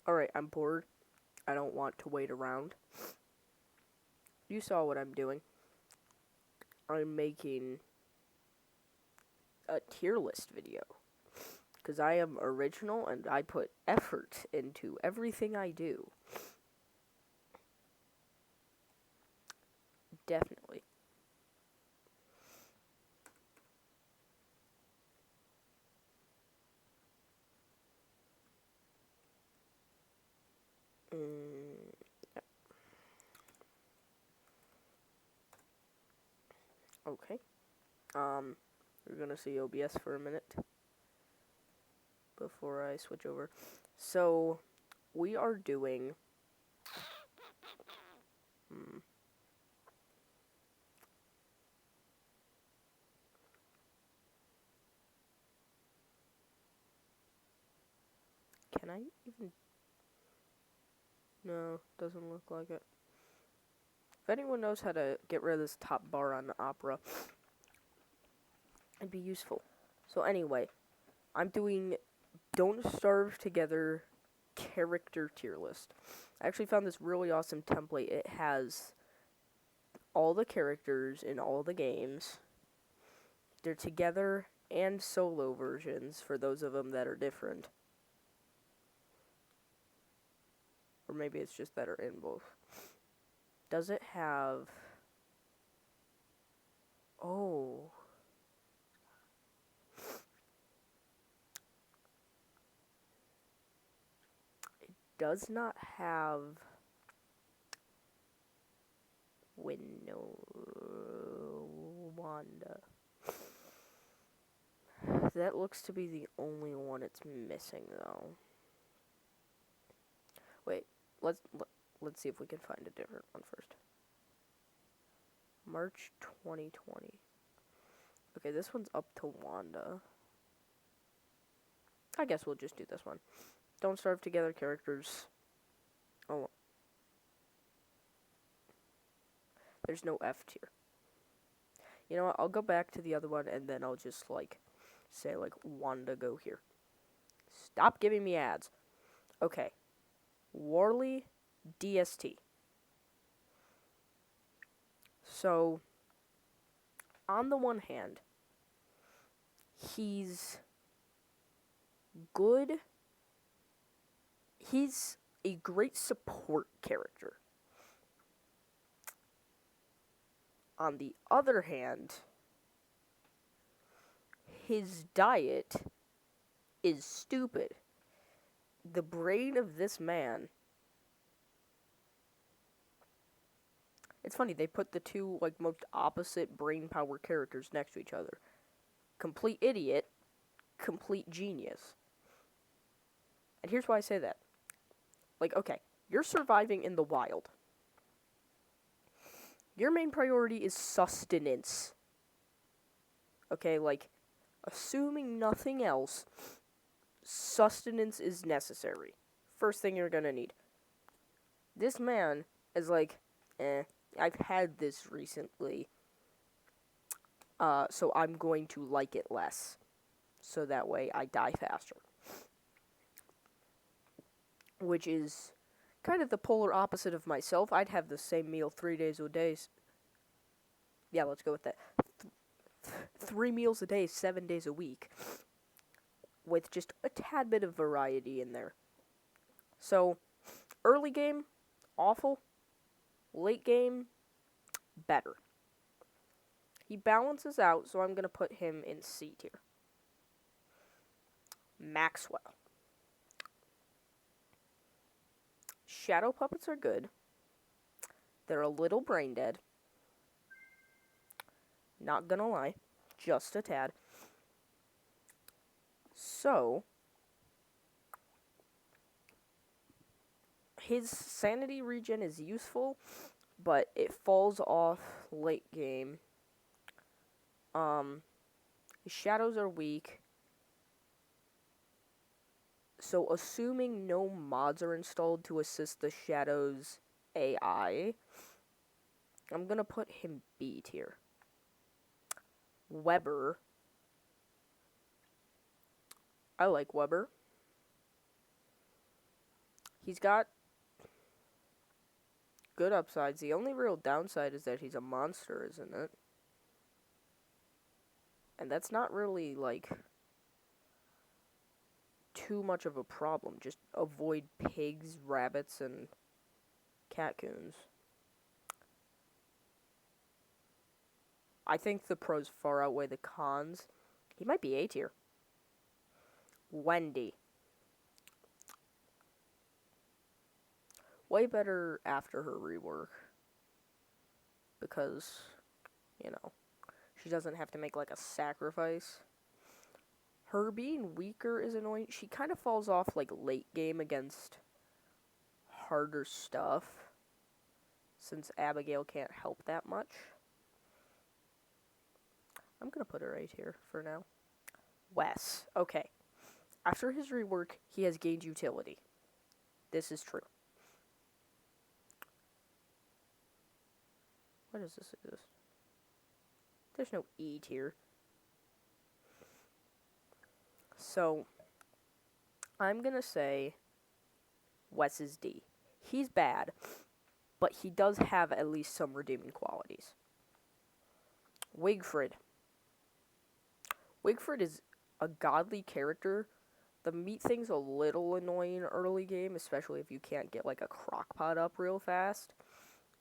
Alright, I'm bored. I don't want to wait around. You saw what I'm doing. I'm making a tier list video. Because I am original and I put effort into everything I do. Definitely. Mm, okay. We're gonna see OBS for a minute before I switch over. So, we are doing. Hmm, can I even. No, doesn't look like it. If anyone knows how to get rid of this top bar on Opera, it'd be useful. So, anyway, I'm doing Don't Starve Together character tier list. I actually found this really awesome template. It has all the characters in all the games. They're together and solo versions for those of them that are different. Or maybe it's just that are in both. Does it have... Oh. It does not have... Winnow... Wanda. That looks to be the only one it's missing, though. Wait, let's see if we can find a different one first. March 2020. Okay, this one's up to Wanda. I guess we'll just do this one. Don't Starve Together characters. Oh, there's no F tier. You know what? I'll go back to the other one and then I'll just say Wanda go here. Stop giving me ads. Okay. Warley DST. So, on the one hand, he's good. He's a great support character. On the other hand, his diet is stupid. The brain of this man. It's funny, they put the two most opposite brain power characters next to each other. Complete idiot, complete genius. And here's why I say that. Okay, you're surviving in the wild. Your main priority is sustenance. Okay, assuming nothing else, sustenance is necessary. First thing you're gonna need. This man is I've had this recently, so I'm going to like it less. So that way I die faster. Which is kind of the polar opposite of myself. I'd have the same meal 3 days a day. Yeah, let's go with that. 3 meals a day, 7 days a week. With just a tad bit of variety in there. So, early game, awful. Late game, better. He balances out, so I'm going to put him in C tier. Maxwell. Shadow puppets are good. They're a little brain dead. Not gonna lie. Just a tad. So, his sanity regen is useful, but it falls off late game. His shadows are weak. So, assuming no mods are installed to assist the Shadows AI, I'm gonna put him B tier. Weber. I like Weber. He's got good upsides. The only real downside is that he's a monster, isn't it? And that's not really, like, too much of a problem. Just avoid pigs, rabbits, and catcoons. I think the pros far outweigh the cons. He might be A tier. Wendy. Way better after her rework. Because, you know, she doesn't have to make, like, a sacrifice. Her being weaker is annoying. She kind of falls off, like, late game against harder stuff. Since Abigail can't help that much. I'm gonna put her right here for now. Wes. Okay. After his rework, he has gained utility. This is true. What does this exist? There's no E tier. So, I'm gonna say Wes is D. He's bad, but he does have at least some redeeming qualities. Wigfrid. Wigfrid is a godly character. The meat thing's a little annoying early game, especially if you can't get like a crockpot up real fast.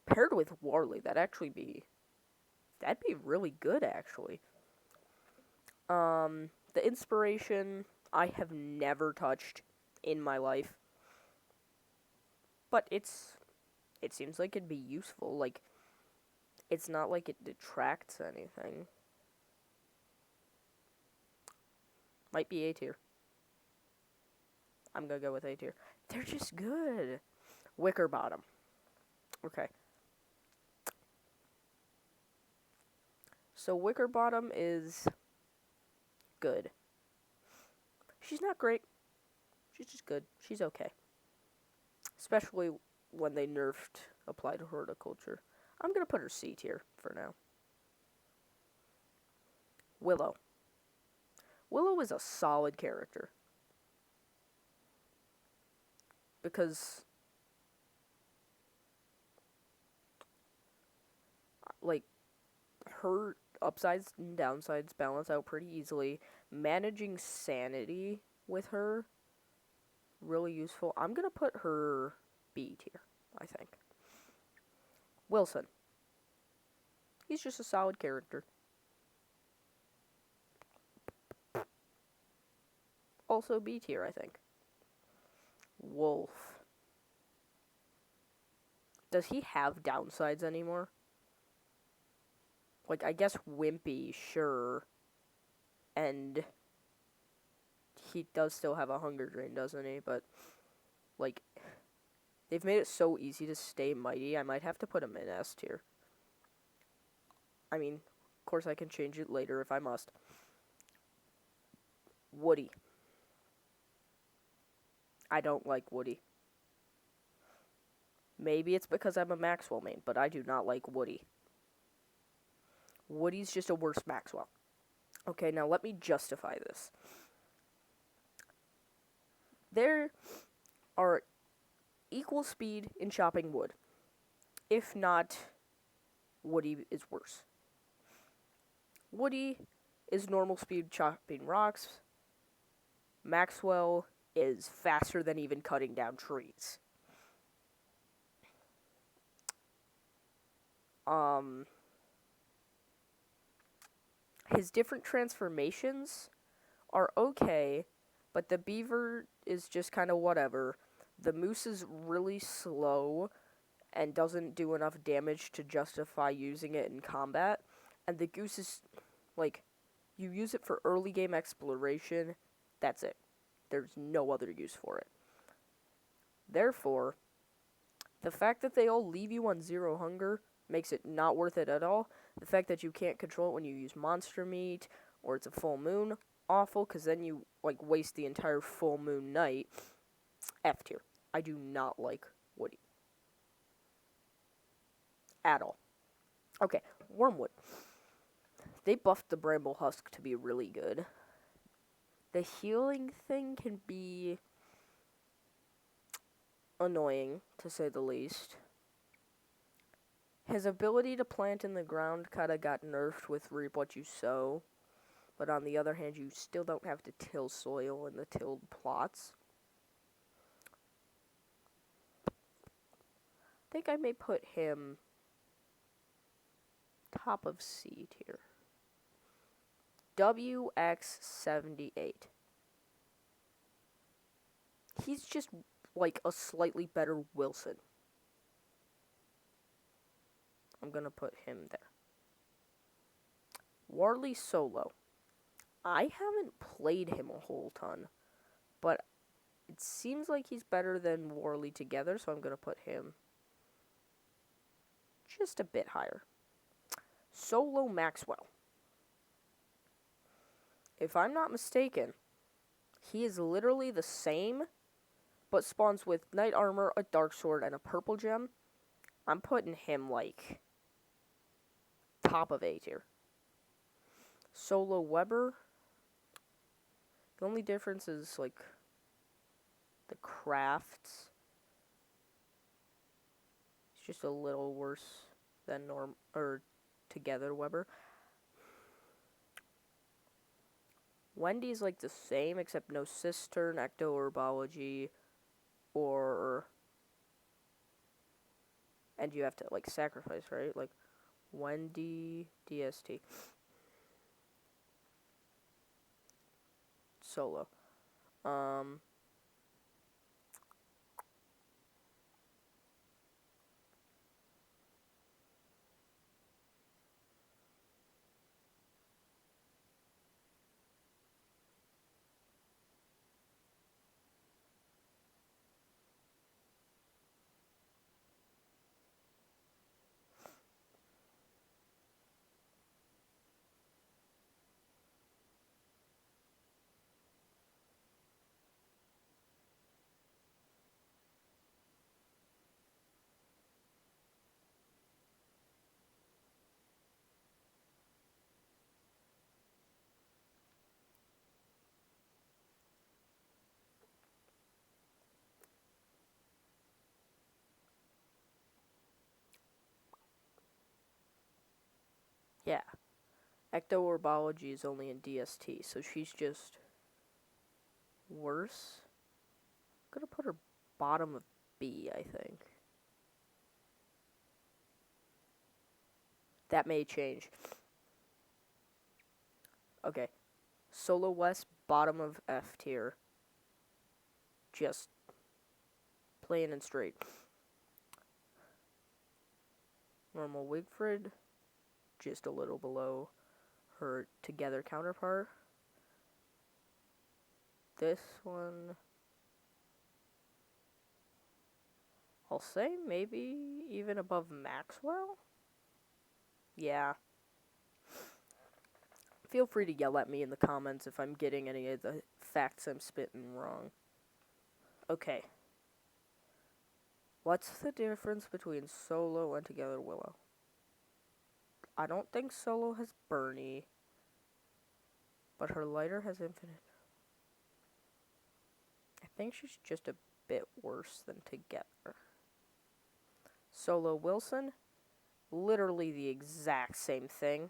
Paired with Warley, that'd be really good actually. The inspiration I have never touched in my life. But it seems like it'd be useful. Like, it's not like it detracts anything. Might be A tier. I'm gonna go with A tier. They're just good. Wickerbottom. Okay. So Wickerbottom is good. She's not great. She's just good. She's okay. Especially when they nerfed applied horticulture. I'm gonna put her C tier for now. Willow. Willow is a solid character. Because, like, her upsides and downsides balance out pretty easily. Managing sanity with her, really useful. I'm gonna put her B tier, I think. Wilson. He's just a solid character. Also B tier, I think. Wolf. Does he have downsides anymore? Like, I guess Wimpy, sure. And he does still have a hunger drain, doesn't he? But, like, they've made it so easy to stay mighty, I might have to put him in S tier. I mean, of course I can change it later if I must. Woody. I don't like Woody. Maybe it's because I'm a Maxwell main, but I do not like Woody. Woody's just a worse Maxwell. Okay, now let me justify this. There are equal speed in chopping wood. If not, Woody is worse. Woody is normal speed chopping rocks. Maxwell is faster than even cutting down trees. His different transformations are okay, but the beaver is just kind of whatever. The moose is really slow and doesn't do enough damage to justify using it in combat. And the goose is, like, you use it for early game exploration, that's it. There's no other use for it. Therefore, the fact that they all leave you on 0 hunger makes it not worth it at all. The fact that you can't control it when you use monster meat or it's a full moon, awful, because then you, like, waste the entire full moon night. F tier. I do not like Woody. At all. Okay, Wormwood. They buffed the Bramble Husk to be really good. The healing thing can be annoying, to say the least. His ability to plant in the ground kind of got nerfed with reap what you sow. But on the other hand, you still don't have to till soil in the tilled plots. I think I may put him top of C tier. WX78. He's just like a slightly better Wilson. I'm gonna put him there. Warley Solo. I haven't played him a whole ton, but it seems like he's better than Warley together, so I'm gonna put him just a bit higher. Solo Maxwell. If I'm not mistaken, he is literally the same, but spawns with Knight Armor, a Dark Sword, and a Purple Gem. I'm putting him, like, top of A tier. Solo Weber. The only difference is, like, the crafts. It's just a little worse than Together Weber. Wendy's like the same, except no Cistern, Ecto-Herbology, and you have to, like, sacrifice, right? Like, Wendy, DST. Solo. Yeah. Ecto-Herbology is only in DST, so she's just worse. I'm gonna put her bottom of B, I think. That may change. Okay. Solo West, bottom of F tier. Just plain and straight. Normal Wigfrid, just a little below her Together counterpart. This one, I'll say maybe even above Maxwell? Yeah. Feel free to yell at me in the comments if I'm getting any of the facts I'm spitting wrong. Okay. What's the difference between Solo and Together Willow? I don't think Solo has Bernie, but her lighter has infinite. I think she's just a bit worse than Together. Solo Wilson, literally the exact same thing,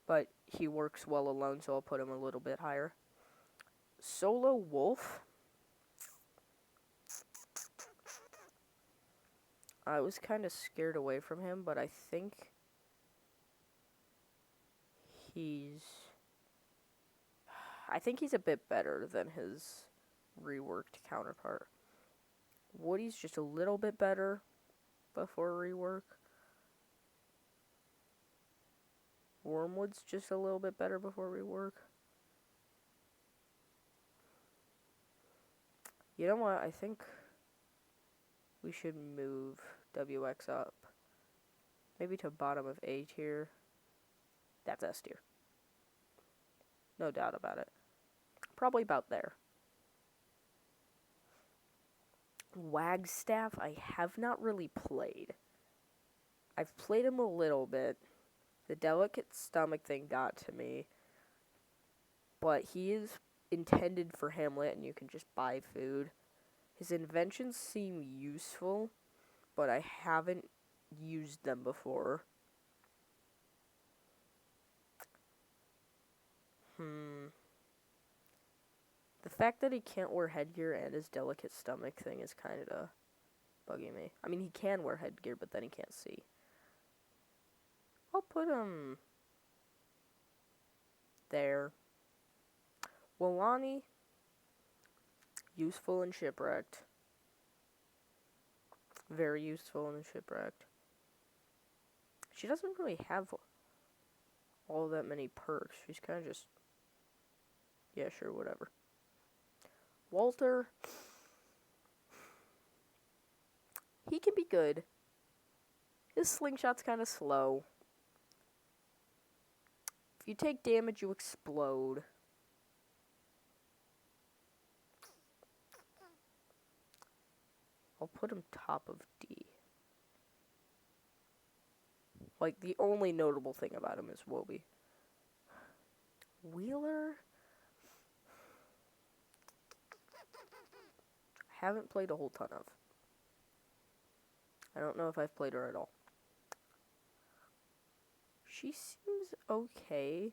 but he works well alone, so I'll put him a little bit higher. Solo Wolf, I was kind of scared away from him, but I think he's a bit better than his reworked counterpart. Woody's just a little bit better before rework. Wormwood's just a little bit better before rework. You know what? I think we should move WX up. Maybe to bottom of A tier. That's S tier. No doubt about it. Probably about there. Wagstaff, I have not really played. I've played him a little bit. The delicate stomach thing got to me. But he is intended for Hamlet, and you can just buy food. His inventions seem useful, but I haven't used them before. The fact that he can't wear headgear and his delicate stomach thing is kind of bugging me. I mean, he can wear headgear, but then he can't see. I'll put him there. Walani, useful and shipwrecked. Very useful and shipwrecked. She doesn't really have all that many perks. She's kind of just... Yeah, sure, whatever. Walter... He can be good. His slingshot's kind of slow. If you take damage, you explode. I'll put him top of D. Like, the only notable thing about him is Wobie. Wheeler? I haven't played a whole ton of. I don't know if I've played her at all. She seems okay,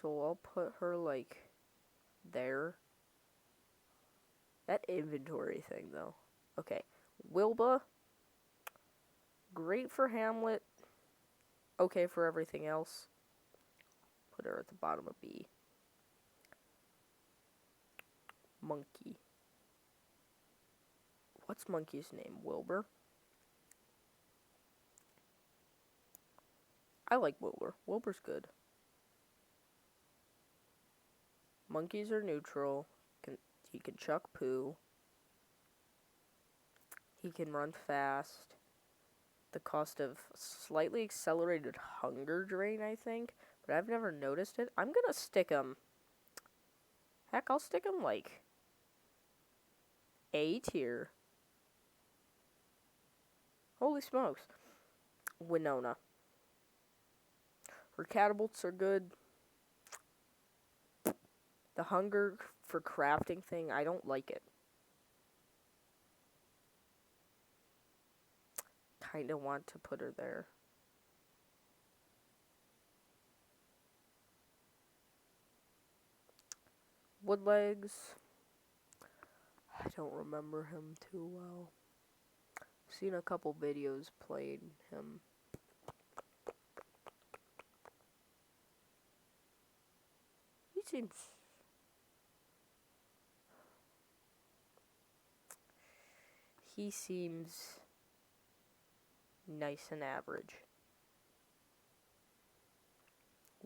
so I'll put her, like, there. That inventory thing, though. Okay. Wilbur. Great for Hamlet. Okay for everything else. Put her at the bottom of B. Monkey. What's Monkey's name? Wilbur? I like Wilbur. Wilbur's good. Monkeys are neutral. He can chuck poo. He can run fast. The cost of slightly accelerated hunger drain, I think. But I've never noticed it. I'm gonna stick him. Heck, I'll stick him like A tier. Holy smokes. Winona. Her catapults are good. The hunger for crafting thing, I don't like it. Kinda want to put her there. Woodlegs. I don't remember him too well. Seen a couple videos playing him. He seems nice and average.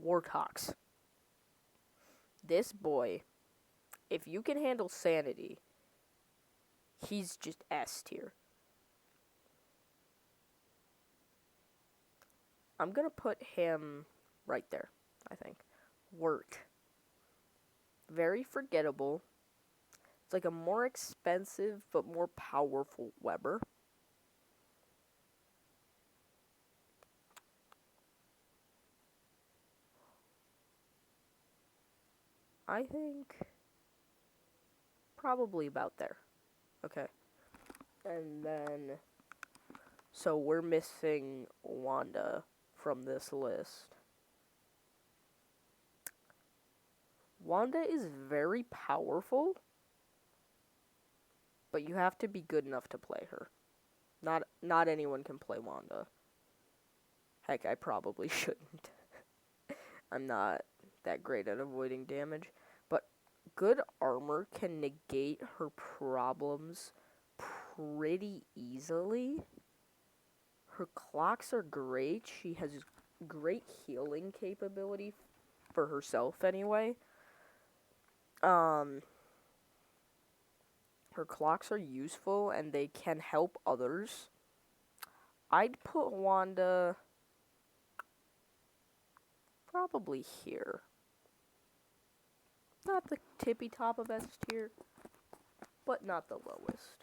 Warthawks. This boy, if you can handle sanity, he's just S tier. I'm gonna put him right there, I think. Wirt. Very forgettable. It's like a more expensive but more powerful Weber. I think probably about there. Okay. And then, so we're missing Wanda from this list. Wanda is very powerful, but you have to be good enough to play her. Not anyone can play Wanda. Heck, I probably shouldn't. I'm not that great at avoiding damage, but good armor can negate her problems pretty easily. Her clocks are great. She has great healing capability for herself anyway. Her clocks are useful and they can help others. I'd put Wanda probably here. Not the tippy top of S tier, but not the lowest.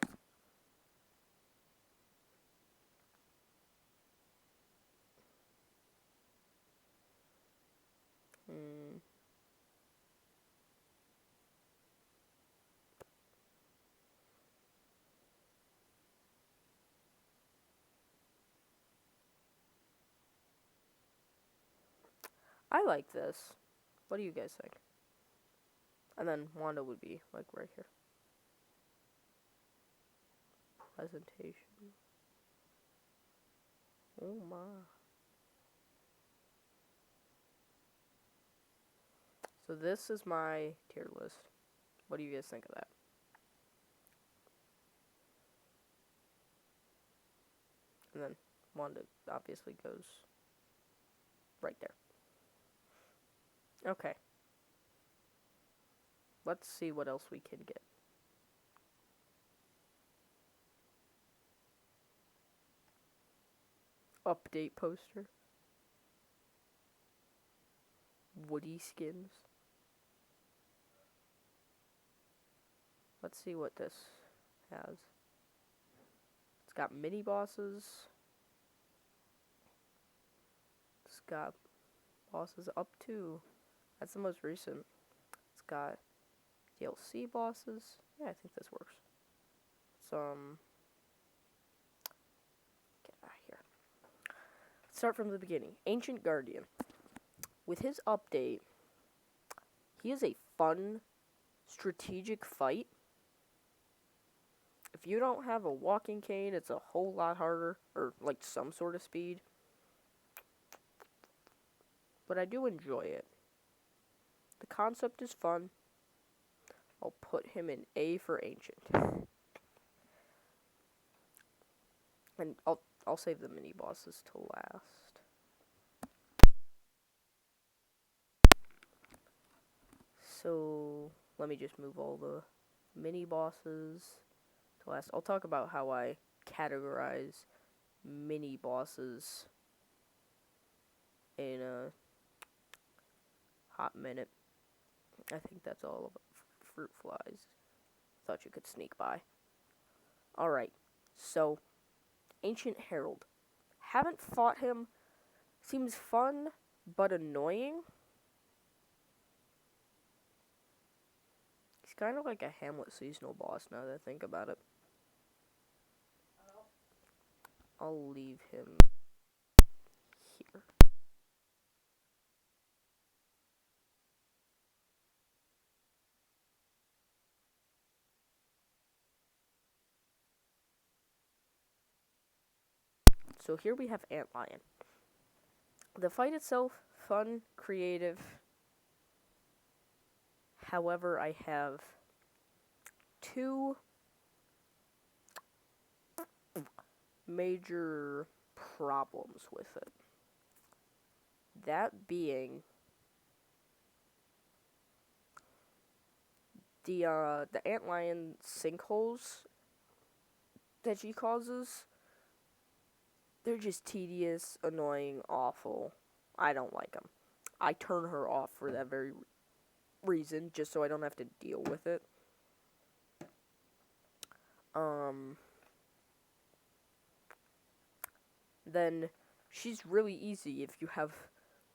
I like this. What do you guys think? And then Wanda would be like right here. Presentation. Oh my. So this is my tier list. What do you guys think of that? And then Wanda obviously goes right there. Okay. Let's see what else we can get. Update poster. Woody skins. Let's see what this has. It's got mini bosses. It's got bosses up to. That's the most recent. It's got DLC bosses. Yeah, I think this works. Some. Get out of here. Let's start from the beginning. Ancient Guardian. With his update, he is a fun, strategic fight. If you don't have a walking cane, it's a whole lot harder, or like some sort of speed. But I do enjoy it. The concept is fun. I'll put him in A for Ancient. And I'll save the mini bosses to last. So let me just move all the mini bosses to last. I'll talk about how I categorize mini bosses in a hot minute. I think that's all about fruit flies. Thought you could sneak by. Alright, so Ancient Herald. Haven't fought him. Seems fun, but annoying. He's kind of like a Hamlet seasonal boss now that I think about it. I'll leave him here. So here we have Antlion. The fight itself, fun, creative. However, I have two major problems with it. That being the Antlion sinkholes that she causes. They're just tedious, annoying, awful. I don't like them. I turn her off for that very reason, just so I don't have to deal with it. Then she's really easy if you have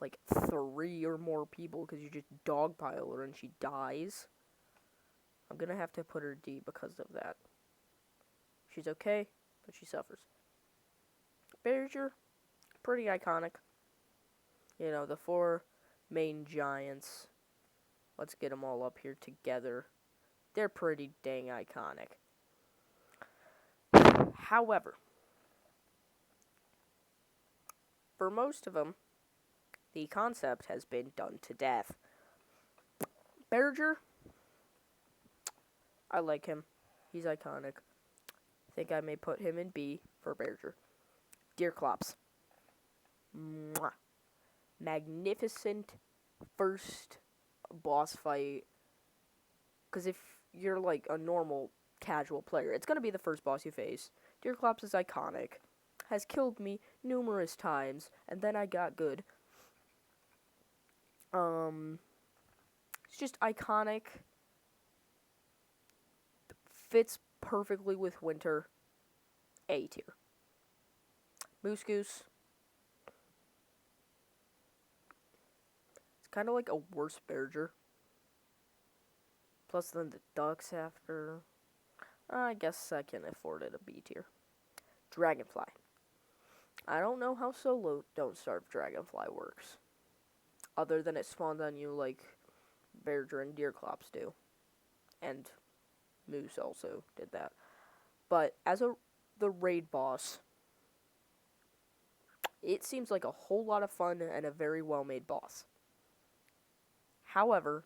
like 3 or more people, because you just dogpile her and she dies. I'm gonna have to put her D because of that. She's okay, but she suffers. Berger, pretty iconic. You know, the 4 main giants. Let's get them all up here together. They're pretty dang iconic. However, for most of them, the concept has been done to death. Berger, I like him. He's iconic. I think I may put him in B for Berger. Deerclops. Mwah. Magnificent first boss fight. Because if you're like a normal casual player, it's going to be the first boss you face. Deerclops is iconic. Has killed me numerous times, and then I got good. It's just iconic. Fits perfectly with winter. A tier. Moose Goose. It's kind of like a worse Berger. Plus then the ducks after. I guess I can afford it a B tier. Dragonfly. I don't know how solo Don't Starve Dragonfly works. other than it spawned on you like Verdure and Deerclops do. And Moose also did that. But as the raid boss, it seems like a whole lot of fun and a very well-made boss. However,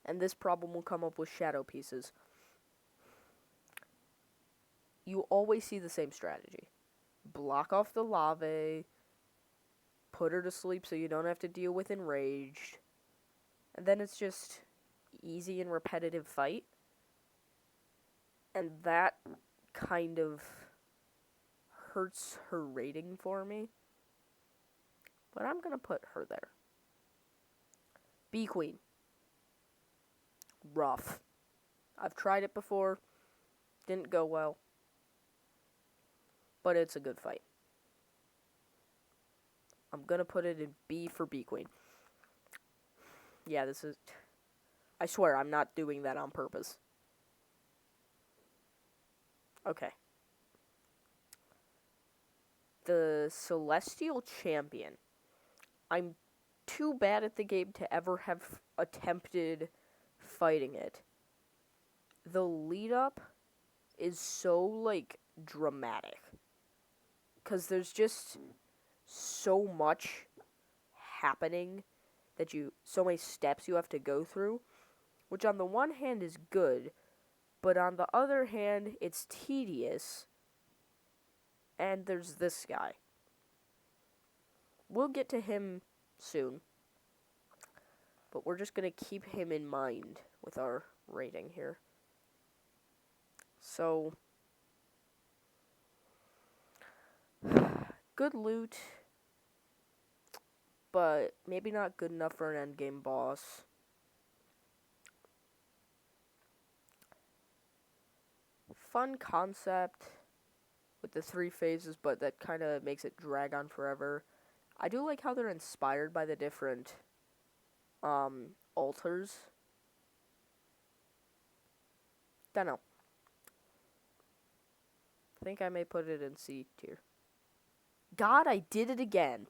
and this problem will come up with shadow pieces, you always see the same strategy. Block off the lava, put her to sleep so you don't have to deal with enraged, and then it's just easy and repetitive fight. And that kind of hurts her rating for me. But I'm gonna put her there. Bee Queen. Rough. I've tried it before. Didn't go well. But it's a good fight. I'm gonna put it in B for Bee Queen. Yeah, this is... I swear, I'm not doing that on purpose. Okay. The Celestial Champion. I'm too bad at the game to ever have attempted fighting it. The lead up is so, like, dramatic. Because there's just so much happening that so many steps you have to go through, which on the one hand is good, but on the other hand, it's tedious. And there's this guy. We'll get to him soon, but we're just gonna keep him in mind with our rating here. So, good loot, but maybe not good enough for an endgame boss. Fun concept with the 3 phases, but that kind of makes it drag on forever. I do like how they're inspired by the different altars. Dunno. I think I may put it in C tier. God, I did it again.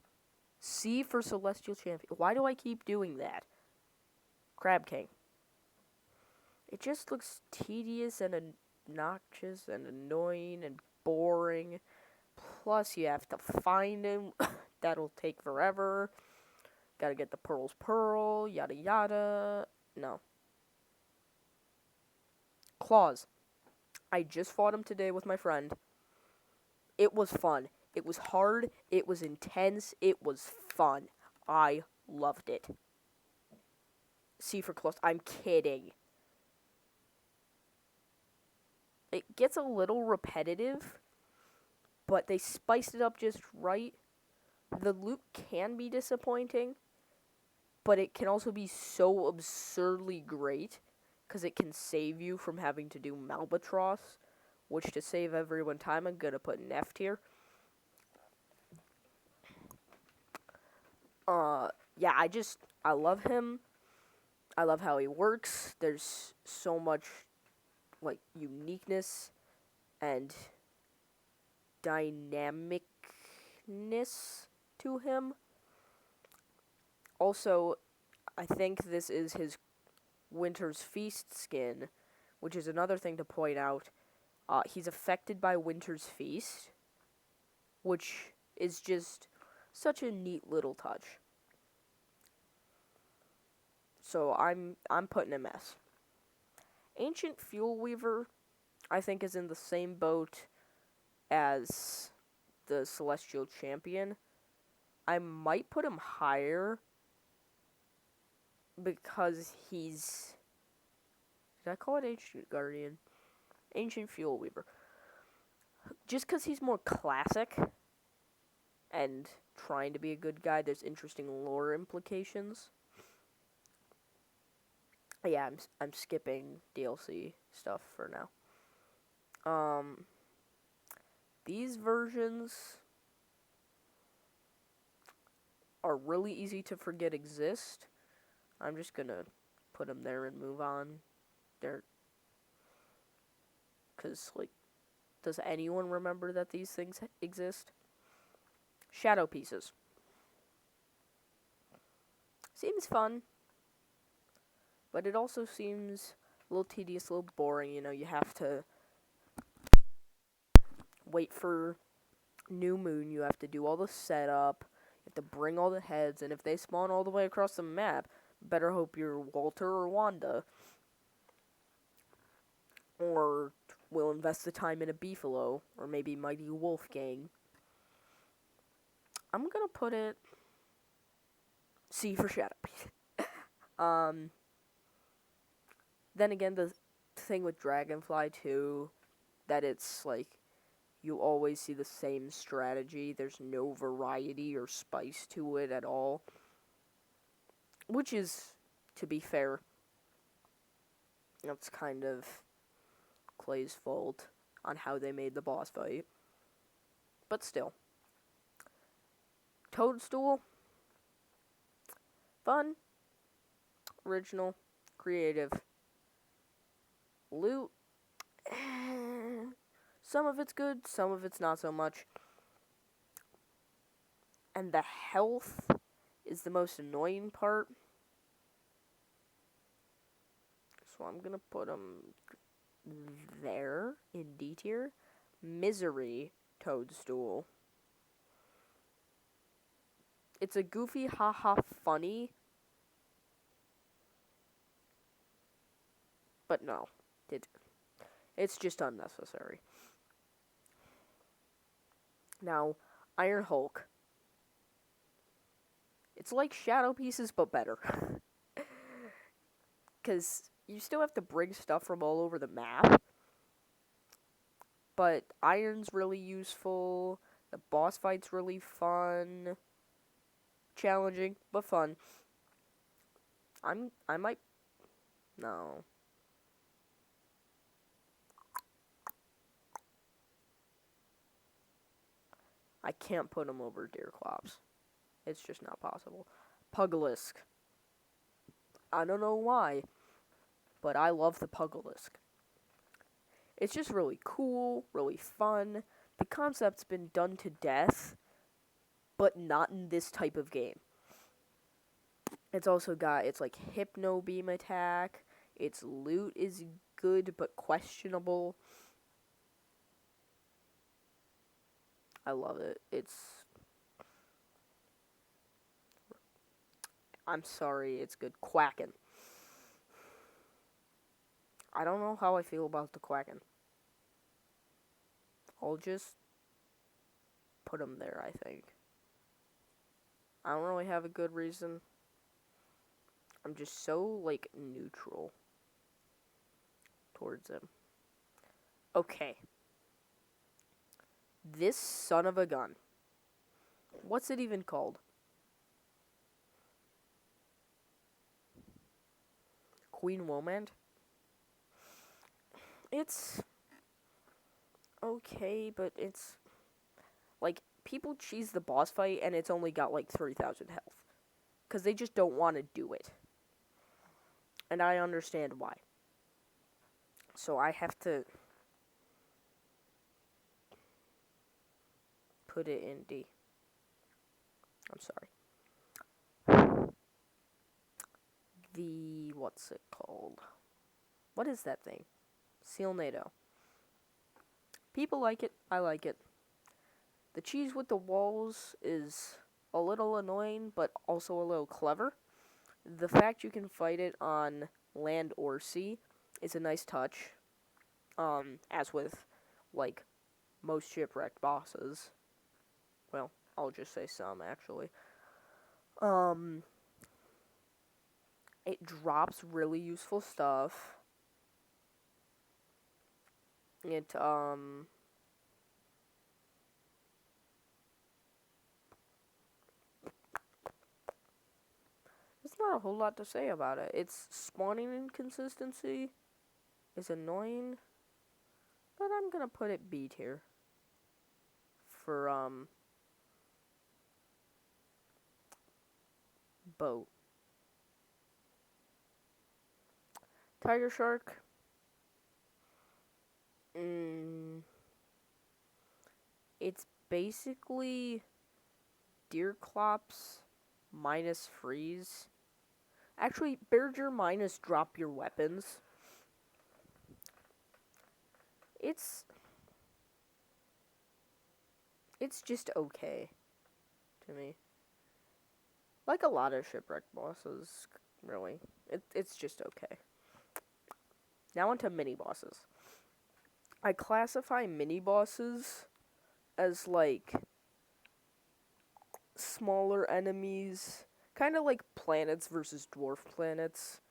C for Celestial Champion. Why do I keep doing that? Crab King. It just looks tedious and obnoxious and annoying and boring. Plus, you have to find him. That'll take forever. Gotta get the Pearl's Pearl, yada yada. No. Claws. I just fought him today with my friend. It was fun. It was hard. It was intense. It was fun. I loved it. C for Claws. I'm kidding. It gets a little repetitive, but they spiced it up just right. The loot can be disappointing, but it can also be so absurdly great because it can save you from having to do Malbatross, which to save everyone time, I'm going to put in F tier. Yeah, I love him. I love how he works. There's so much, like, uniqueness and dynamicness to him. Also, I think this is his Winter's Feast skin, which is another thing to point out. He's affected by Winter's Feast, which is just such a neat little touch. So I'm putting him S. Ancient Fuel Weaver, I think, is in the same boat as the Celestial Champion. I might put him higher because he's... Did I call it Ancient Guardian? Ancient Fuel Weaver. Just because he's more classic and trying to be a good guy, there's interesting lore implications. Yeah, I'm skipping DLC stuff for now. These versions are really easy to forget exist. I'm just gonna put them there and move on. They're... Because, like, does anyone remember that these things exist? Shadow pieces. Seems fun, but it also seems a little tedious, a little boring. You know, you have to wait for new moon, you have to do all the setup, you have to bring all the heads, and if they spawn all the way across the map, better hope you're Walter or Wanda. Or we'll invest the time in a Beefalo, or maybe Mighty Wolfgang. I'm gonna put it C for Shadow Piece. Then again, the thing with Dragonfly too, that it's like you always see the same strategy. There's no variety or spice to it at all. Which is, to be fair, that's kind of Clay's fault on how they made the boss fight. But still. Toadstool. Fun. Original. Creative. Loot. Some of it's good, some of it's not so much. And the health is the most annoying part. So I'm gonna put them there in D tier. Misery Toadstool. It's a goofy, haha, funny. But no, it's just unnecessary. Now, Iron Hulk. It's like Shadow Pieces, but better. Because you still have to bring stuff from all over the map. But Iron's really useful. The boss fight's really fun. Challenging, but fun. I might... No. I can't put him over Deerclops. It's just not possible. Pugilisk. I don't know why, but I love the Pugilisk. It's just really cool, really fun. The concept's been done to death, but not in this type of game. It's also got, it's like Hypno Beam attack. Its loot is good, but questionable. I love it. I'm sorry, it's good. Quacken. I don't know how I feel about the Quacken. I'll just put him there, I think. I don't really have a good reason. I'm just so, like, neutral towards him. Okay. This son of a gun. What's it even called? Queen Womand? It's okay, but it's like people cheese the boss fight and it's only got like 3,000 health because they just don't want to do it, and I understand why. So I have to put it in D. I'm sorry. What's it called? What is that thing? Sealnado. People like it. I like it. The cheese with the walls is a little annoying, but also a little clever. The fact you can fight it on land or sea is a nice touch. As with, like, most shipwrecked bosses. Well, I'll just say some, actually. It drops really useful stuff. There's not a whole lot to say about it. Its spawning inconsistency is annoying, but I'm gonna put it B tier. For, boat. Tiger Shark. It's basically Deerclops minus freeze. Actually, Berger minus drop your weapons. It's just okay to me. Like a lot of shipwreck bosses, really. It's just okay. Now onto mini bosses. I classify mini bosses as like smaller enemies, kind of like planets versus dwarf planets.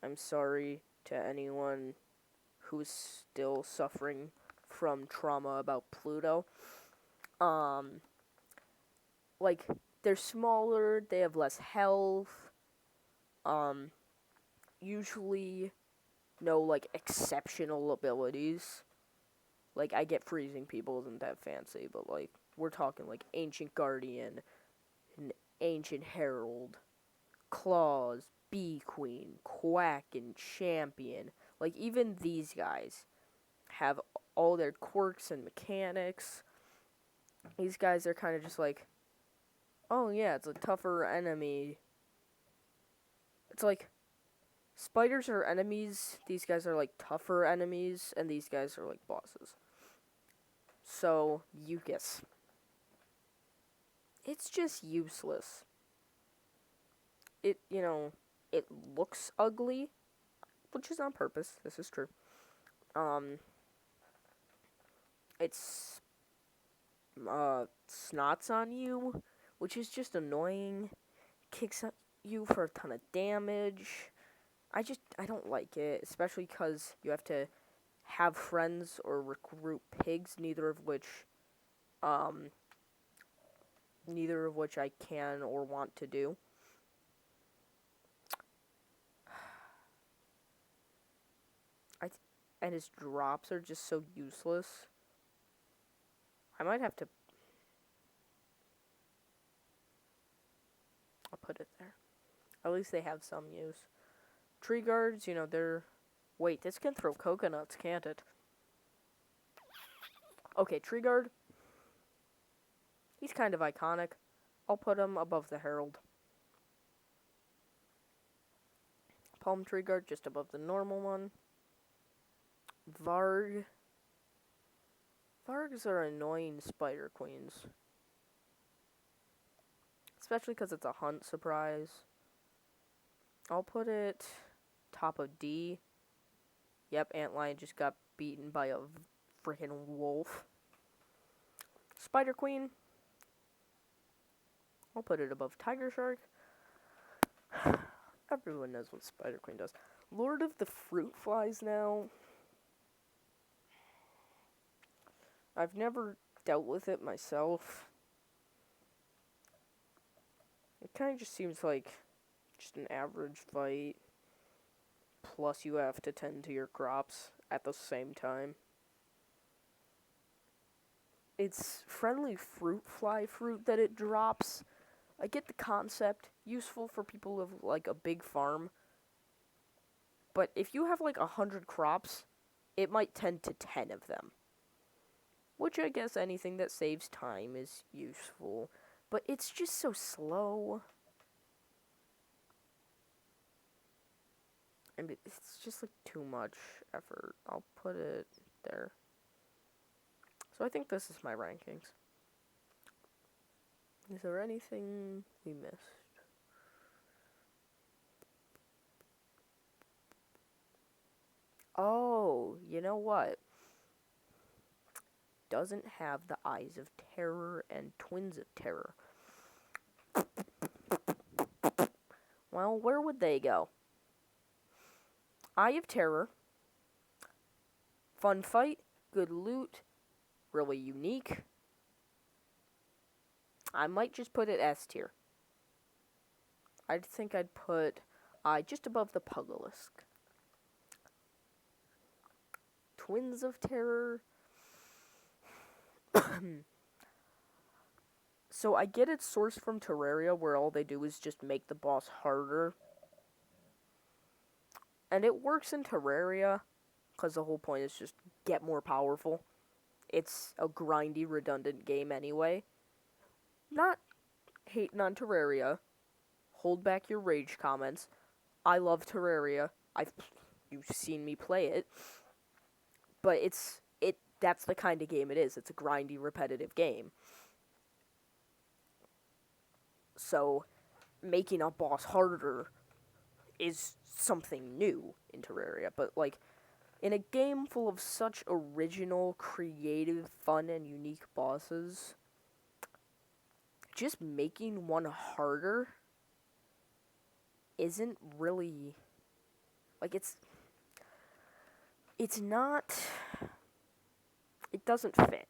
I'm sorry to anyone who's still suffering from trauma about Pluto. Like they're smaller, they have less health. Usually no like exceptional abilities. Like I get freezing people isn't that fancy, but like we're talking like Ancient Guardian, an Ancient Herald, Claws, Bee Queen, Quack, and Champion. Like even these guys have all their quirks and mechanics. These guys are kind of just like, oh yeah, it's a tougher enemy. It's like spiders are enemies, these guys are like tougher enemies, and these guys are like bosses. So, you guess. It's just useless. It looks ugly, which is on purpose. This is true. It's snots on you, which is just annoying. Kicks at you for a ton of damage. I don't like it, especially because you have to have friends or recruit pigs, neither of which I can or want to do. And his drops are just so useless. I might have to... I'll put it there. At least they have some use. Tree guards, they're... Wait, this can throw coconuts, can't it? Okay, tree guard. He's kind of iconic. I'll put him above the herald. Palm tree guard just above the normal one. Varg. Vargs are annoying spider queens. Especially because it's a hunt surprise. I'll put it top of D. Yep, Antlion just got beaten by a freaking wolf. Spider Queen. I'll put it above Tiger Shark. Everyone knows what Spider Queen does. Lord of the Fruit Flies now. I've never dealt with it myself. It kind of just seems like just an average fight. Plus you have to tend to your crops at the same time. It's friendly fruit fly fruit that it drops. I get the concept. Useful for people with like a big farm. But if you have like 100 crops, it might tend to 10 of them. Which I guess anything that saves time is useful. But it's just so slow. And it's just like too much effort. I'll put it there. So I think this is my rankings. Is there anything we missed? Oh, you know what? Doesn't have the Eyes of Terror and Twins of Terror. Well, where would they go? Eye of Terror. Fun fight. Good loot. Really unique. I might just put it S tier. I think I'd put Eye just above the Pugilisk. Twins of Terror. So I get it's sourced from Terraria, where all they do is just make the boss harder. And it works in Terraria, because the whole point is just get more powerful. It's a grindy, redundant game anyway. Not hating on Terraria. Hold back your rage comments. I love Terraria. You've seen me play it, but that's the kind of game it is. It's a grindy, repetitive game. So making a boss harder is something new in Terraria, but like in a game full of such original, creative, fun, and unique bosses, just making one harder isn't really like it's not it doesn't fit.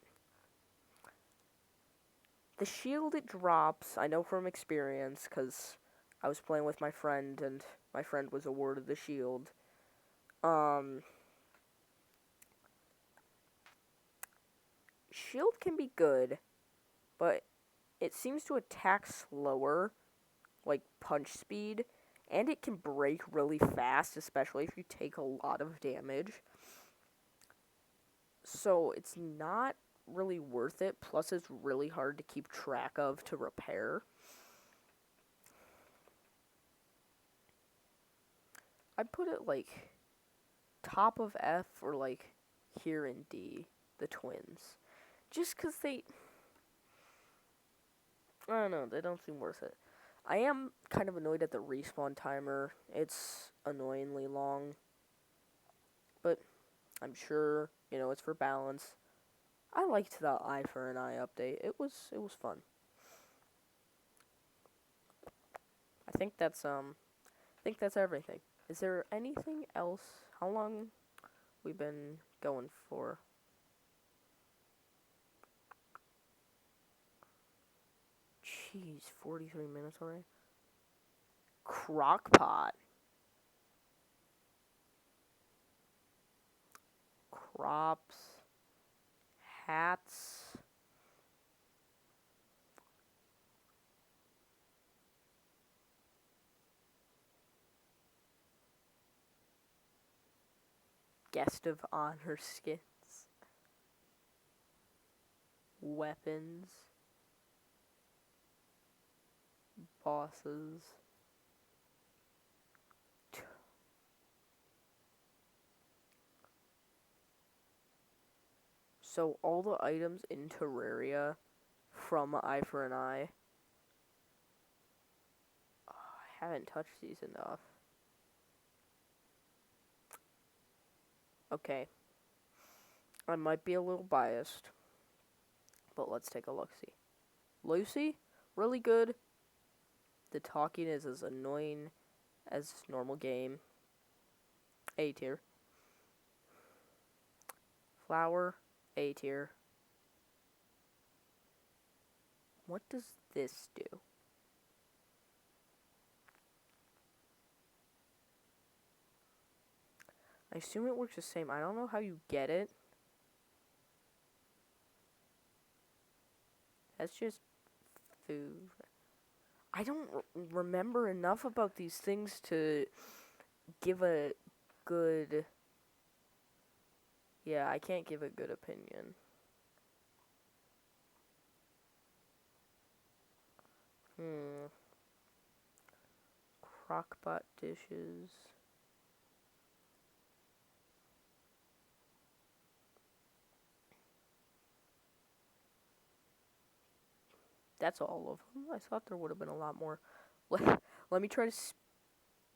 The shield it drops, I know from experience cuz I was playing with my friend and my friend was awarded the shield. Um Shield can be good, but it seems to attack slower, like punch speed, and it can break really fast, especially if you take a lot of damage. So it's not really worth it, plus it's really hard to keep track of to repair. I'd put it like top of F or like here in D, the twins. Just because I don't know, they don't seem worth it. I am kind of annoyed at the respawn timer. It's annoyingly long, but I'm sure, it's for balance. I liked the Eye for an Eye update. It was fun. I think that's everything. Is there anything else? How long we been going for? Jeez, 43 minutes already. Crockpot. Crops. Hats. Guest of honor skins. Weapons. Bosses. So all the items in Terraria from Eye for an Eye. Oh, I haven't touched these enough. Okay. I might be a little biased, but let's take a look-see. Lucy, really good. The talking is as annoying as normal game. A tier. Flower, A tier. What does this do? I assume it works the same. I don't know how you get it. That's just food. I don't remember enough about these things to give a good... Yeah, I can't give a good opinion. Crockpot dishes. That's all of them. I thought there would have been a lot more. Let me try to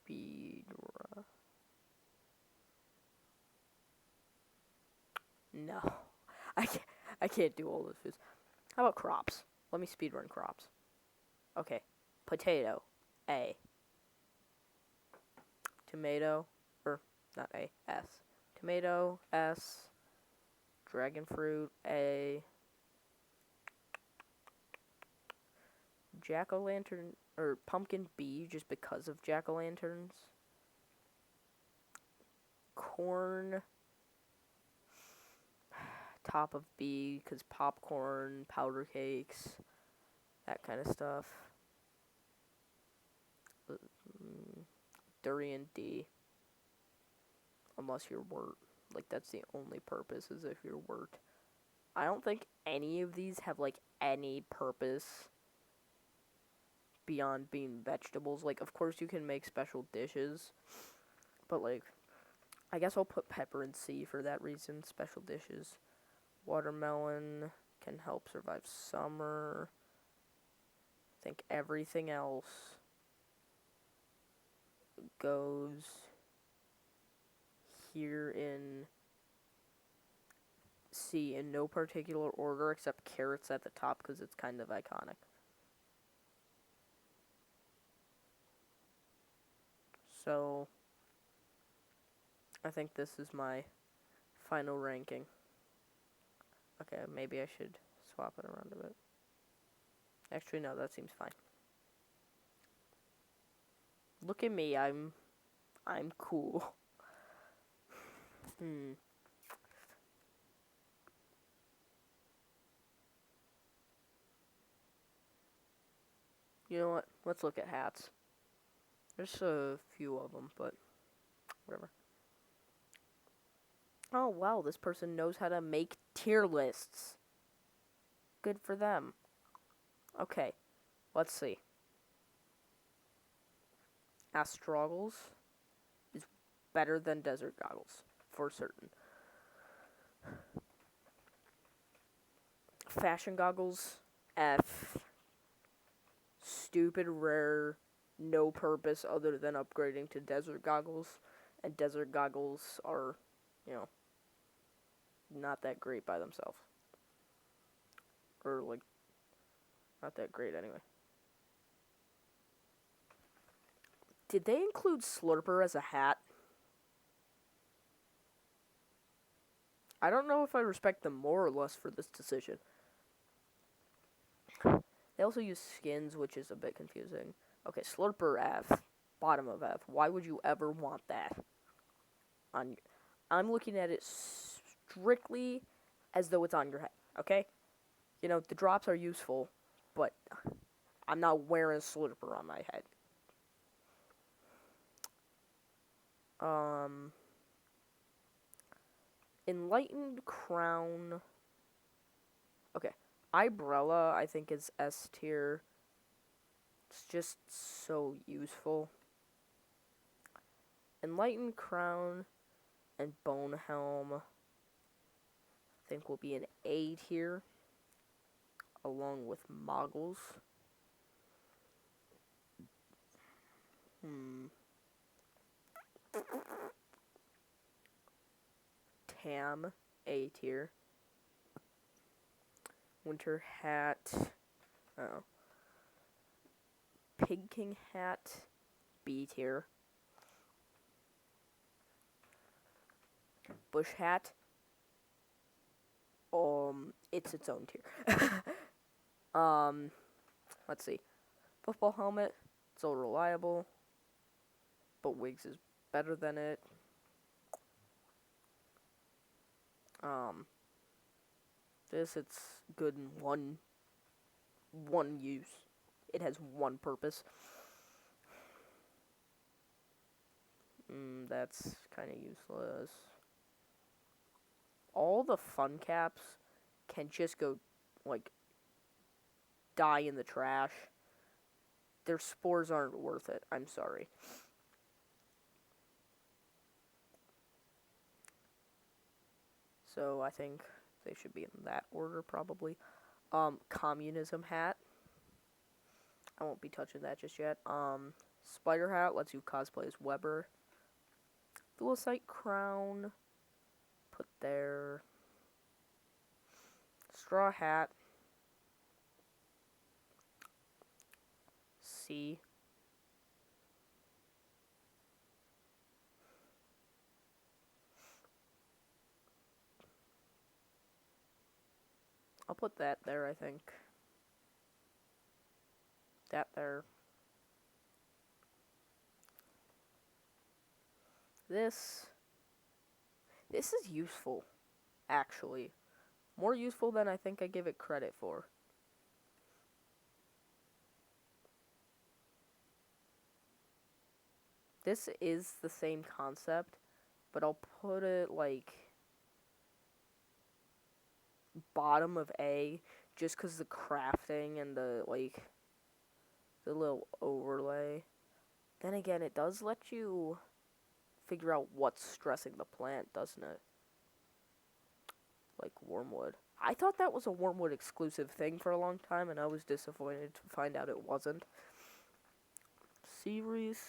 speed run. No, I can't do all those foods. How about crops? Let me speed run crops. Okay, potato, A. Tomato, or not A, S. Tomato, S. Dragon fruit, A. Jack-o'-lantern, or pumpkin, B, just because of jack-o'-lanterns. Corn, top of B, because popcorn, powder cakes, that kind of stuff. Durian, D. Unless you're wort. Like, that's the only purpose, is if you're wort. I don't think any of these have, like, any purpose beyond being vegetables. Like, of course you can make special dishes, but like, I guess I'll put pepper and C for that reason. Special dishes. Watermelon can help survive summer. I think everything else goes here in C in no particular order except carrots at the top because it's kind of iconic. So, I think this is my final ranking. Okay, maybe I should swap it around a bit. Actually, no, that seems fine. Look at me, I'm cool. You know what? Let's look at hats. There's a few of them, but whatever. Oh, wow, this person knows how to make tier lists. Good for them. Okay, let's see. Astrogals is better than Desert Goggles, for certain. Fashion Goggles, F. Stupid, rare, no purpose other than upgrading to Desert Goggles. And Desert Goggles are, not that great by themselves. Or, like, not that great anyway. Did they include Slurper as a hat? I don't know if I respect them more or less for this decision. They also use skins, which is a bit confusing. Okay, Slurper F, bottom of F. Why would you ever want that? I'm looking at it strictly as though it's on your head, okay? The drops are useful, but I'm not wearing Slurper on my head. Enlightened Crown. Okay. Ibrella, I think, is S tier. It's just so useful. Enlightened Crown and Bone Helm, I think, will be an A tier, along with Moggles. Tam, A tier. Winter Hat. Oh. Pig King Hat, B tier. Bush Hat. It's its own tier. Let's see. Football Helmet, it's all reliable, but Wigs is better than it. It's good in one use. It has one purpose. That's kind of useless. All the fun caps can just go, like, die in the trash. Their spores aren't worth it. I'm sorry. So I think they should be in that order, probably. Communism Hat. I won't be touching that just yet. Spider Hat lets you cosplay as Weber. Thulecite Crown. Put there. Straw Hat. C. I'll put that there, I think. That there. This is useful, actually. More useful than I think I give it credit for. This is the same concept, but I'll put it, like, bottom of A, just because the crafting and the, like, the little overlay. Then again, it does let you figure out what's stressing the plant, doesn't it? Like Wormwood. I thought that was a Wormwood exclusive thing for a long time, and I was disappointed to find out it wasn't. Series.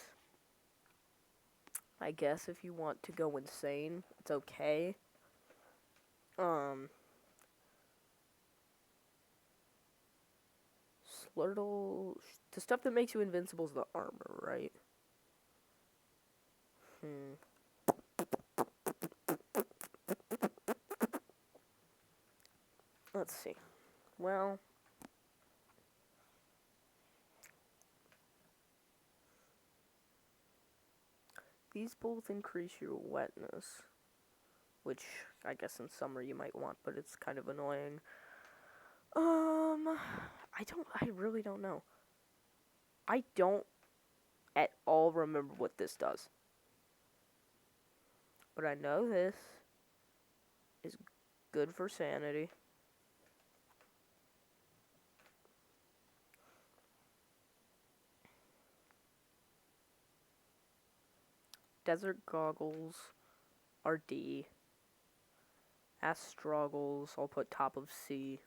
I guess if you want to go insane, it's okay. Slurtle. The stuff that makes you invincible is the armor, right? Let's see. Well, these both increase your wetness, which I guess in summer you might want, but it's kind of annoying. I really don't know. I don't at all remember what this does. But I know this is good for sanity. Desert goggles are D. Astroggles, I'll put top of C.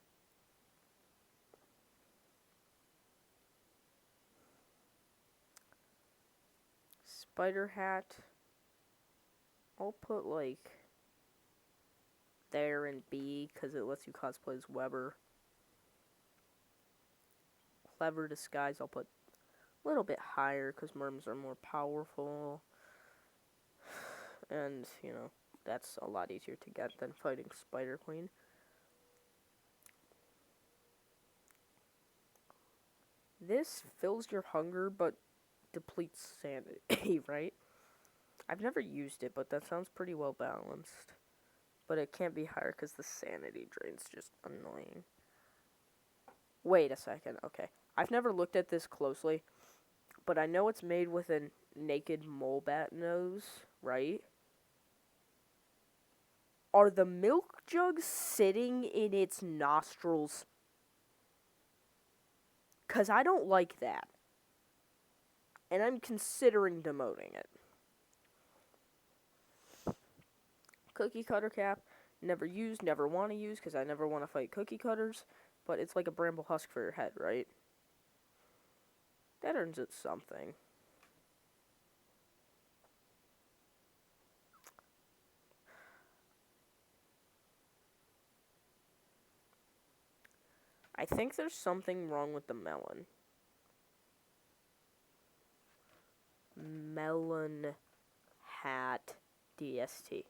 Spider hat, I'll put like there in B because it lets you cosplay as Weber. Clever disguise, I'll put a little bit higher because merms are more powerful. And, you know, that's a lot easier to get than fighting Spider Queen. This fills your hunger, but depletes sanity, right? I've never used it, but that sounds pretty well balanced. But it can't be higher because the sanity drain's just annoying. Wait a second, okay. I've never looked at this closely, but I know it's made with a naked mole bat nose, right? Are the milk jugs sitting in its nostrils? 'Cause I don't like that. And I'm considering demoting it. Cookie cutter cap. Never used, never want to use, because I never want to fight cookie cutters. But it's like a bramble husk for your head, right? That earns it something. I think there's something wrong with the melon. Melon hat DST.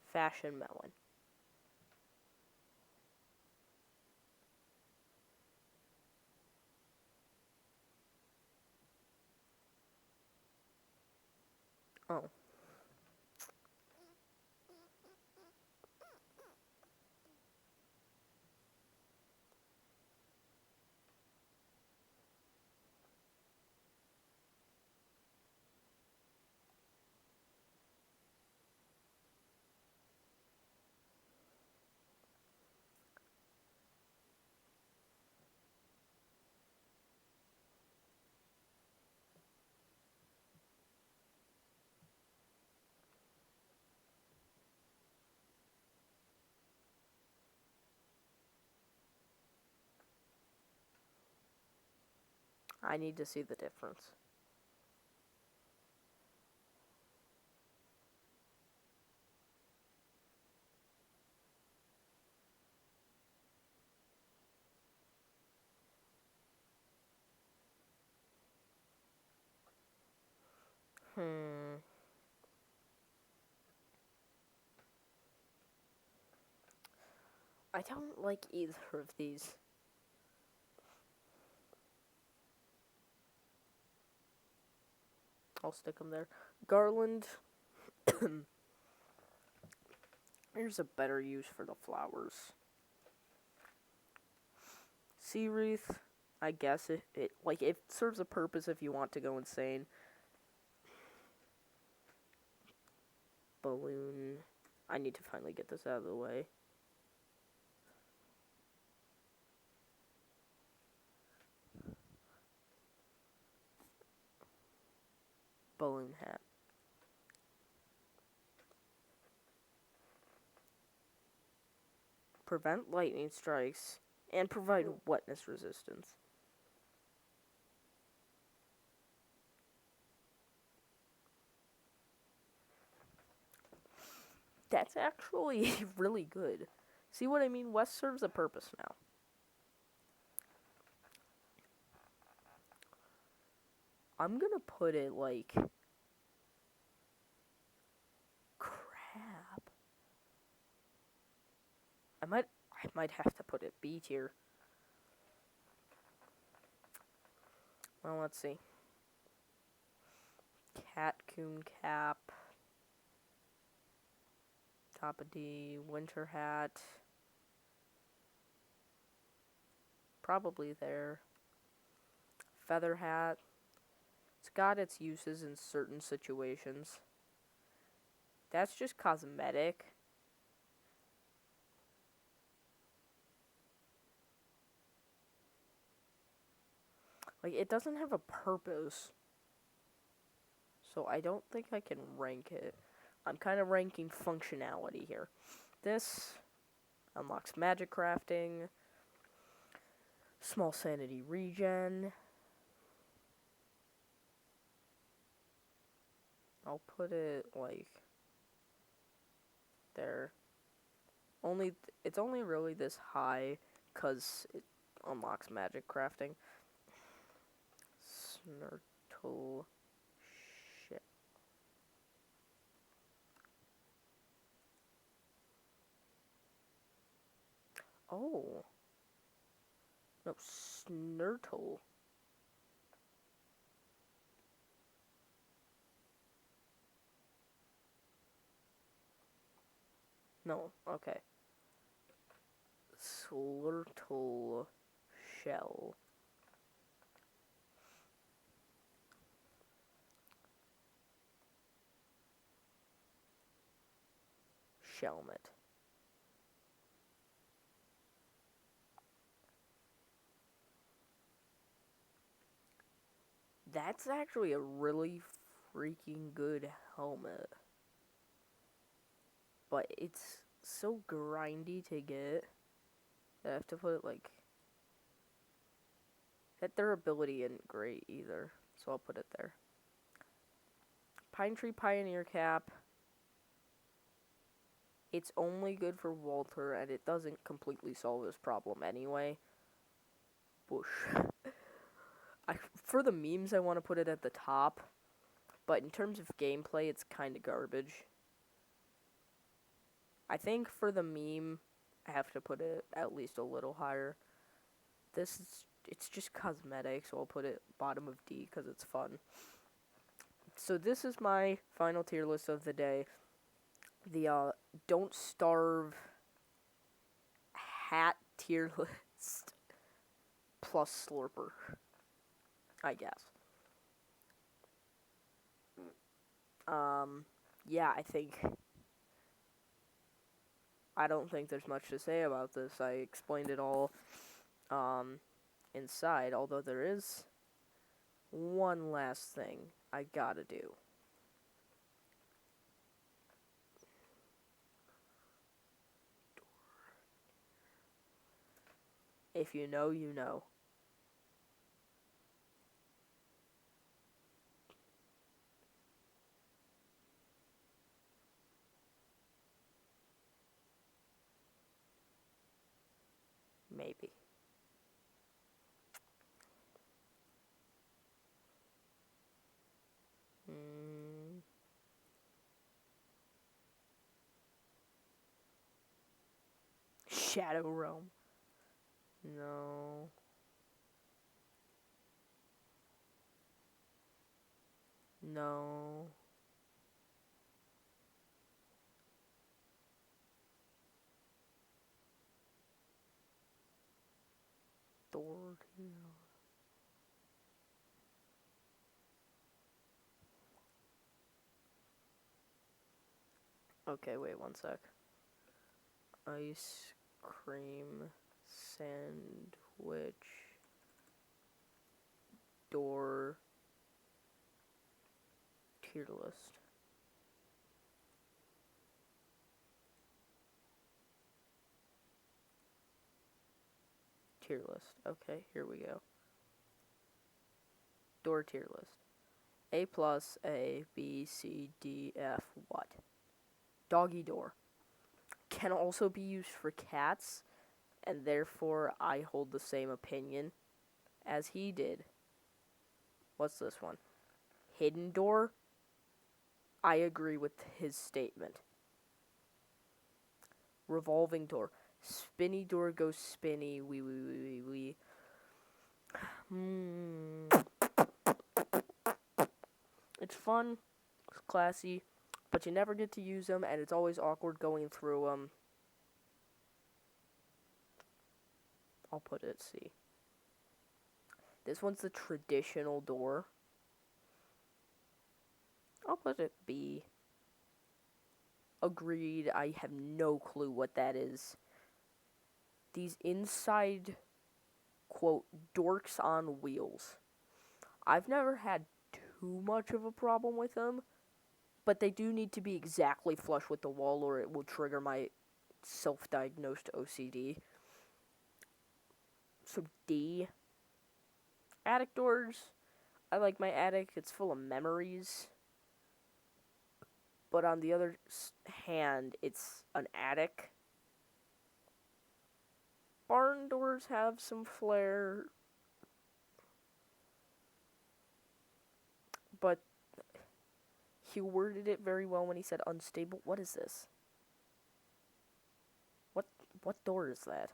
Fashion melon. Oh. I need to see the difference. I don't like either of these. I'll stick them there. Garland. Here's a better use for the flowers. Sea wreath. I guess it serves a purpose if you want to go insane. Balloon. I need to finally get this out of the way. balloon hat. Prevent lightning strikes and provide wetness resistance. That's actually really good. See what I mean? West serves a purpose now. I'm gonna put it like... Crap. I might have to put it B tier. Well, let's see. Catcoon cap. Top of D. Winter hat. Probably there. Feather hat. It's got its uses in certain situations. That's just cosmetic. Like, it doesn't have a purpose. So I don't think I can rank it. I'm kind of ranking functionality here. This unlocks magic crafting. Small sanity regen. I'll put it like there. It's only really this high because it unlocks magic crafting. Snirtle shit. Oh. No, Snirtle. No, okay. Slurtle shell. Shelmet. That's actually a really freaking good helmet. But it's so grindy to get that I have to put it like... That durability isn't great either, so I'll put it there. Pine Tree Pioneer cap. It's only good for Walter, and it doesn't completely solve his problem anyway. Bush. For the memes, I want to put it at the top, but in terms of gameplay, it's kind of garbage. I think for the meme, I have to put it at least a little higher. It's just cosmetic, so I'll put it bottom of D because it's fun. So this is my final tier list of the day. The Don't Starve hat tier list plus Slurper, I guess. Yeah, I don't think there's much to say about this. I explained it all, inside, although there is one last thing I gotta do. If you know, you know. Maybe. Shadow Realm. No. No. Thor. Okay, wait one sec. Ice cream sandwich door tier list. Tier list. Okay, here we go. Door tier list. A plus, A, B, C, D, F, what? Doggy door. Can also be used for cats, and therefore I hold the same opinion as he did. What's this one? Hidden door. I agree with his statement. Revolving door. Spinny door goes spinny. We. It's fun. It's classy. But you never get to use them, and it's always awkward going through them. I'll put it C. This one's the traditional door. I'll put it B. Agreed, I have no clue what that is. These inside, quote, dorks on wheels. I've never had too much of a problem with them, but they do need to be exactly flush with the wall or it will trigger my self-diagnosed OCD. So D. Attic doors. I like my attic. It's full of memories. But on the other hand, it's an attic. Barn doors have some flair. But he worded it very well when he said unstable. What is this? What door is that?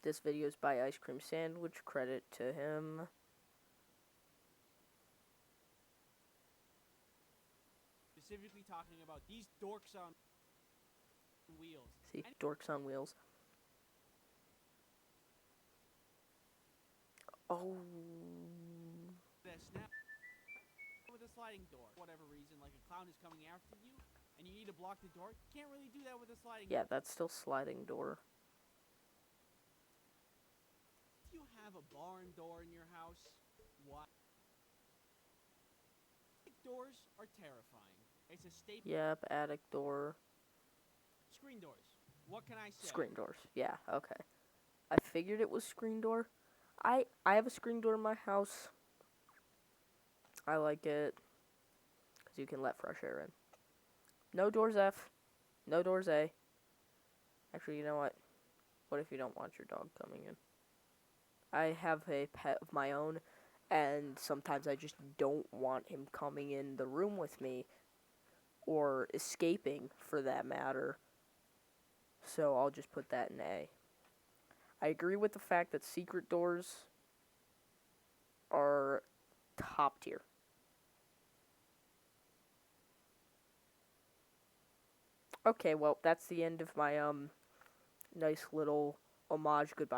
This video is by Ice Cream Sandwich. Credit to him. Specifically talking about these dorks on wheels. See, dorks on wheels. Oh. Snap with a sliding door. For whatever reason, like a clown is coming after you, and you need to block the door. You can't really do that with a sliding door. Yeah, that's still sliding door. If you have a barn door in your house, what? Doors are terrifying. It's a staple. Yep, attic door. Screen doors. What can I say? Screen doors. Yeah, okay. I figured it was screen door. I have a screen door in my house. I like it because you can let fresh air in. No doors F. No doors A. Actually, you know what? What if you don't want your dog coming in? I have a pet of my own, and sometimes I just don't want him coming in the room with me, or escaping for that matter. So I'll just put that in A. I agree with the fact that secret doors are top tier. Okay, well, that's the end of my nice little homage goodbye.